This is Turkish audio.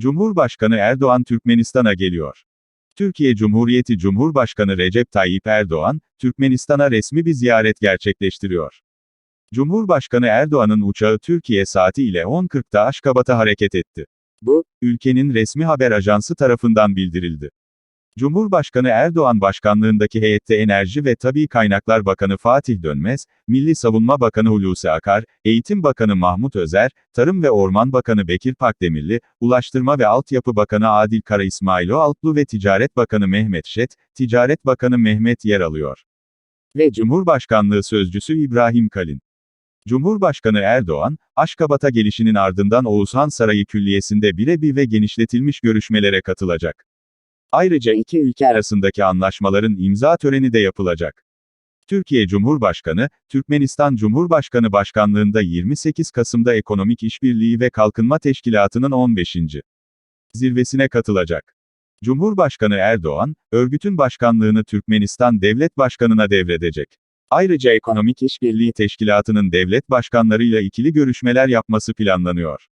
Cumhurbaşkanı Erdoğan Türkmenistan'a geliyor. Türkiye Cumhuriyeti Cumhurbaşkanı Recep Tayyip Erdoğan, Türkmenistan'a resmi bir ziyaret gerçekleştiriyor. Cumhurbaşkanı Erdoğan'ın uçağı Türkiye saati ile 10.40'da Aşkabat'a hareket etti. Bu, ülkenin resmi haber ajansı tarafından bildirildi. Cumhurbaşkanı Erdoğan başkanlığındaki heyette Enerji ve Tabii Kaynaklar Bakanı Fatih Dönmez, Milli Savunma Bakanı Hulusi Akar, Eğitim Bakanı Mahmut Özer, Tarım ve Orman Bakanı Bekir Pakdemirli, Ulaştırma ve Altyapı Bakanı Adil Kara İsmailoğlu ve Ticaret Bakanı Mehmet Şet, Ticaret Bakanı Mehmet yer alıyor. Ve Cumhurbaşkanlığı Sözcüsü İbrahim Kalin. Cumhurbaşkanı Erdoğan, Aşkabat'a gelişinin ardından Oğuzhan Sarayı Külliyesi'nde birebir ve genişletilmiş görüşmelere katılacak. Ayrıca iki ülke arasındaki anlaşmaların imza töreni de yapılacak. Türkiye Cumhurbaşkanı, Türkmenistan Cumhurbaşkanı Başkanlığında 28 Kasım'da Ekonomik İşbirliği ve Kalkınma Teşkilatı'nın 15. zirvesine katılacak. Cumhurbaşkanı Erdoğan, örgütün başkanlığını Türkmenistan Devlet Başkanı'na devredecek. Ayrıca Ekonomik İşbirliği Teşkilatı'nın devlet başkanlarıyla ikili görüşmeler yapması planlanıyor.